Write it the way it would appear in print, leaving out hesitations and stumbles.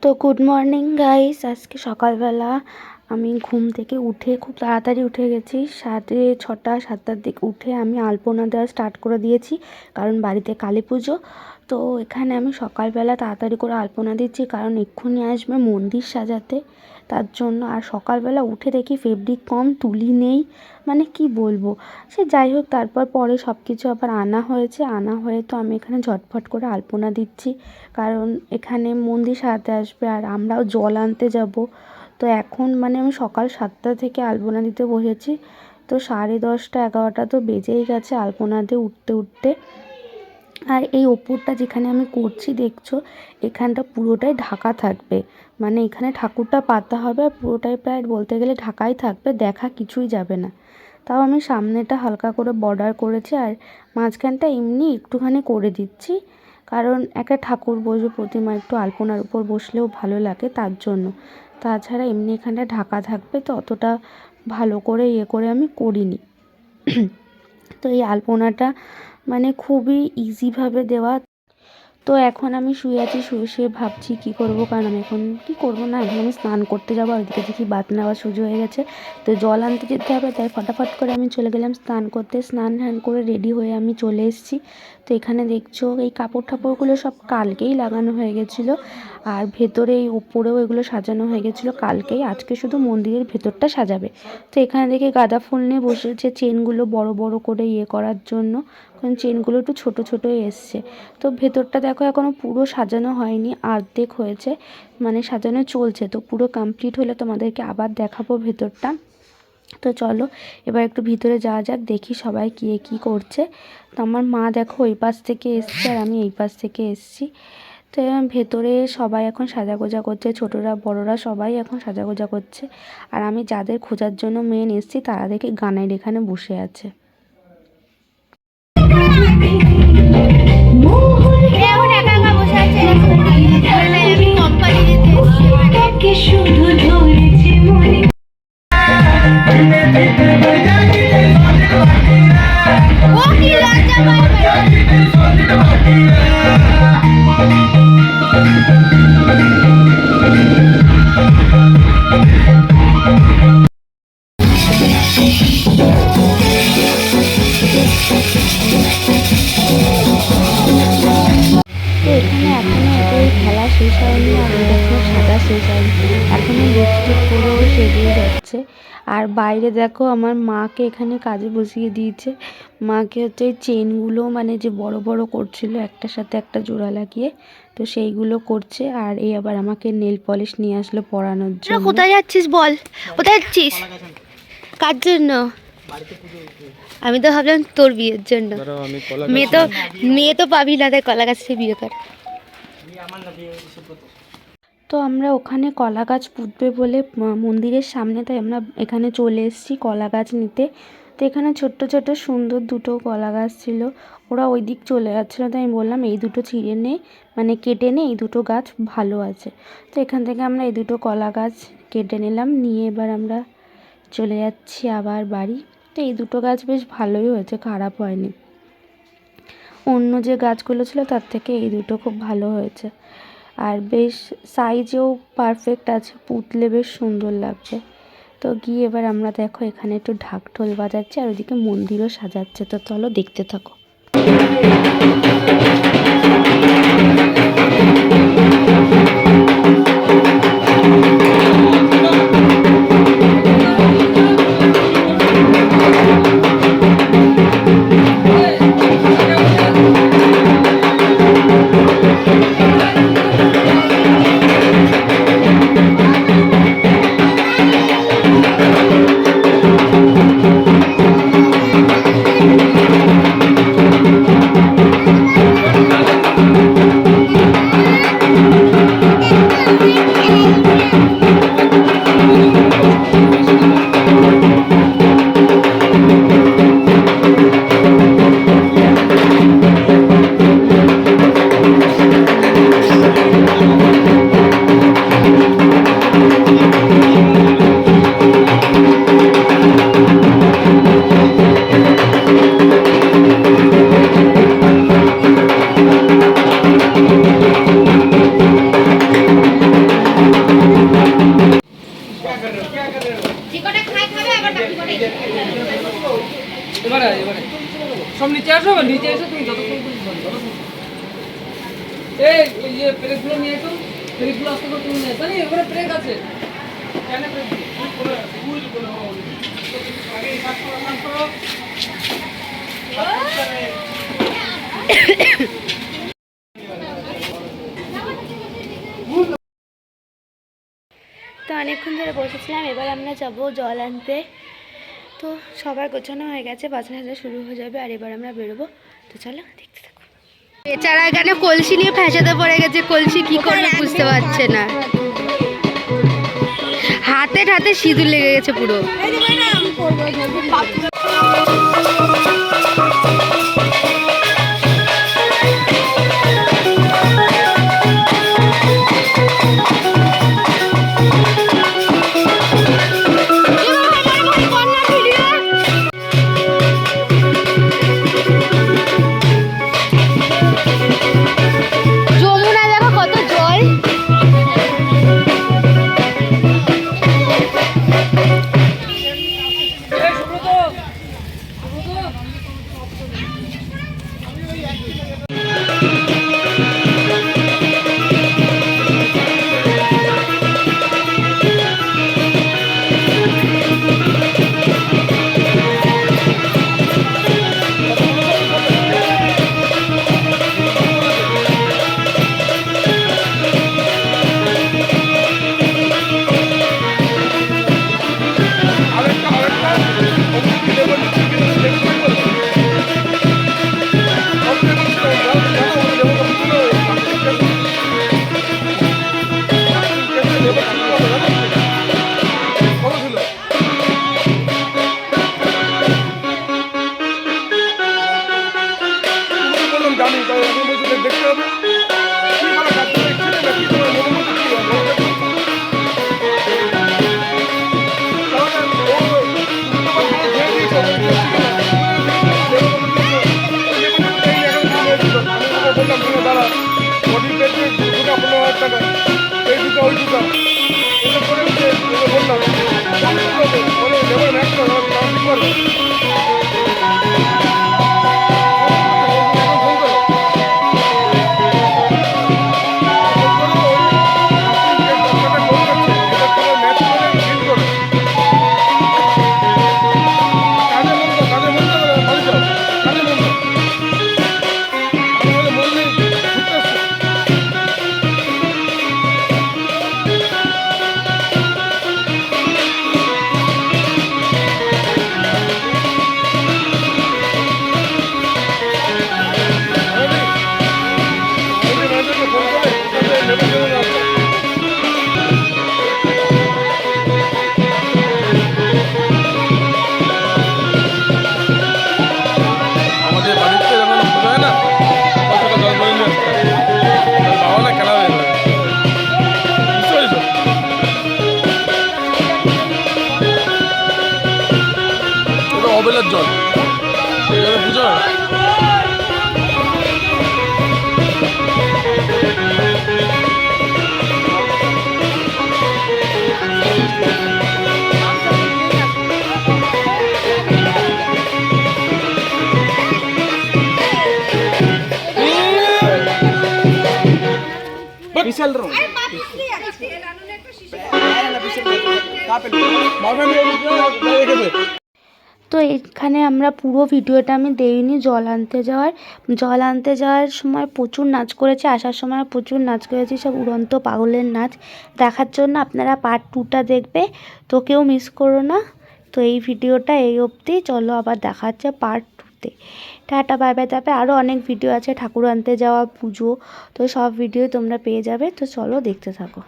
তো good morning guys. আজকে সকালবেলা আমি ঘুম থেকে উঠে খুব তাড়াতাড়ি উঠে গেছি। 6:30 7টার দিকে উঠে আমি আলপনা দেওয়া স্টার্ট করে দিয়েছি, কারণ বাড়িতে কালী পুজো। তো এখানে আমি সকালবেলা তাড়াতাড়ি করে আলপনা দিচ্ছি, কারণ এক্ষুনি আসবে মন্দির সাজাতে, তার জন্য। আর সকালবেলা উঠে দেখি ফেব্রিক কম, তুলি নেই, মানে কি বলবো। সে যাই হোক, তারপর পরে সব কিছু আবার আনা হয়ে তো আমি এখানে ঝটফট করে আলপনা দিচ্ছি, কারণ এখানে মন্দির সাজাতে আসবে আর আমরাও জল আনতে যাব। তো এখন মানে আমি সকাল 7টা থেকে আলপনা দিতে বসেছি, তো 10:30 11টা তো বেজেই গেছে আলপনা দিয়ে উঠতে উঠতে। আর এই ওপরটা যেখানে আমি করছি দেখছো, এখানটা পুরোটাই ঢাকা থাকবে, মানে এখানে ঠাকুরটা পাতা হবে আর পুরোটাই প্রায় বলতে গেলে ঢাকাই থাকবে, দেখা কিছুই যাবে না। তাও আমি সামনেটা হালকা করে বর্ডার করেছি আর মাঝখানটা এমনি একটুখানি করে দিচ্ছি, কারণ একটা ঠাকুর বসবে প্রতিমা, একটু আলপনার উপর বসলেও ভালো লাগে, তার জন্য। তাছাড়া এমনি এখানটা ঢাকা থাকবে, তো অতটা ভালো করে করে আমি করিনি। তো এই আলপনাটা মানে খুবই ইজিভাবে দেওয়া। তো এখন আমি শুয়ে আছি, শুয়ে ভাবছি কী করবো, কারণ আমি এখন কী করবো না, এখন আমি স্নান করতে যাবো। আর ওইদিকে দেখি বাত নেওয়া শুরু হয়ে গেছে, তো জল আনতে যেতে হবে, তাই ফটাফট করে আমি চলে গেলাম স্নান করতে। স্নান করে রেডি হয়ে আমি চলে এসেছি। তো এখানে দেখছো এই কাপড় ঠাপড়গুলো সব কালকেই লাগানো হয়ে গেছিলো, আর ভেতরে এই ওপরেও এগুলো সাজানো হয়ে গেছিলো কালকেই। আজকে শুধু মন্দিরের ভেতরটা সাজাবে। তো এখানে দেখি গাঁদা ফুল নিয়ে বসেছে, চেনগুলো বড় বড় করে করার জন্য, কারণ চেনগুলো একটু ছোটো ছোটোই এসছে। তো ভেতরটা দেখো এখনও পুরো সাজানো হয়নি, অর্ধেক হয়েছে, মানে সাজানো চলছে। তো পুরো কমপ্লিট হলে তোমাদেরকে আবার দেখাবো ভেতরটা। তো চলো এবার একটু ভিতরে যাওয়া যাক, দেখি সবাই কী করছে। তো আমার মা দেখো ওই পাশ থেকে এসছে আর আমি এই পাশ থেকে এসছি। তো ভেতরে সবাই এখন সাজাগোজা করছে, ছোটরা বড়রা সবাই এখন সাজাগোজা করছে। আর আমি যাদের খোঁজার জন্য মেন এসছি তারা দেখে গানের এখানে বসে আছে। এখানে এখনও ওদের খেলা শেষ হয়নি আর ওদের এখনও সাজা শেষ হয়নি, এখনও লিপস্টিক পরেও সেজে যাচ্ছে। আর বাইরে দেখো আমার মাকে এখানে কাজে বসিয়ে দিয়েছে। মাকে হচ্ছে ওই চেনগুলো মানে যে বড় বড় করছিল একটার সাথে একটা জোড়া লাগিয়ে, তো সেইগুলো করছে। আর এই আবার আমাকে নেল পলিশ নিয়ে আসলো পরানোর জন্য। কোথায় যাচ্ছিস বল, কোথায় যাচ্ছিস, কার জন্য? আমি তো ভাবলাম তোর বিয়ের জন্য। মেয়ে তো পাবি না, তাই কলা গাছ থেকে বিয়ে কর। তো আমরা ওখানে কলা গাছ পুঁতবে বলে মন্দিরের সামনে, তাই আমরা এখানে চলে এসেছি কলা গাছ নিতে। তো এখানে ছোট্ট ছোট্ট সুন্দর দুটো কলা গাছ ছিল, ওরা ওই দিক চলে যাচ্ছিলো, তাই আমি বললাম এই দুটো ছিঁড়ে নে, মানে কেটে নে, এই দুটো গাছ ভালো আছে। তো এখান থেকে আমরা এই দুটো কলা গাছ কেটে নিলাম, নিয়ে এবার আমরা চলে যাচ্ছি আবার বাড়ি। তো এই দুটো গাছ বেশ ভালোই হয়েছে, খারাপ হয়নি। অন্য যে গাছগুলো ছিল তার থেকে এই দুটো খুব ভালো হয়েছে, আর বেশ সাইজেও পারফেক্ট আছে, পুতলে বেশ সুন্দর লাগছে। তো গিয়ে এবার আমরা দেখো এখানে একটু ঢাক ঢোল বাজাচ্ছে আর ওদিকে মন্দিরও সাজাচ্ছে, তো চলো দেখতে থাকো। এবারে সব নিচে আসো, নিচে এসে তুমি যতক্ষণ এই ইয়ে প্লেটগুলো নিয়ে এসো, প্লেটগুলো আসতে করে তুমি নিয়ে জানি এবারে প্লেট আছে কেন প্লেট আগে কাজ করো তো অনেকক্ষণ ধরে বসেছিলাম, এবার আমরা যাব জল আনতে। তো সবার গোছানো হয়ে গেছে, বাজনা হাজা শুরু হয়ে যাবে আর এবার আমরা বেরোবো। তো চলো দেখতে থাকো। বেচারা এখানে কলসি নিয়ে ফ্যাসাতে পড়ে গেছে, কলসি কি করবে বুঝতে পারছে না, হাতে হাতে সিঁদুর লেগে গেছে পুরো। অবেলার জল বুঝো। বিশাল রং তো এখানে আমরা পুরো ভিডিওটা আমি দেইনি। জল আনতে যাওয়ার সময় প্রচুর নাচ করেছি, আসার সময় প্রচুর নাচ করেছি, সব উড়ন্ত পাগলের নাচ দেখার জন্য আপনারা পার্ট 2টা দেখবে, তো কেউ মিস করো না। তো এই ভিডিওটা এই অবধি, চলো আবার দেখা হচ্ছে পার্ট 2তে। Tata bye bye. তারপরে আরও অনেক ভিডিও আছে, ঠাকুর আনতে যাওয়া, পুজো, তো সব ভিডিও তোমরা পেয়ে যাবে। তো চলো দেখতে থাকো।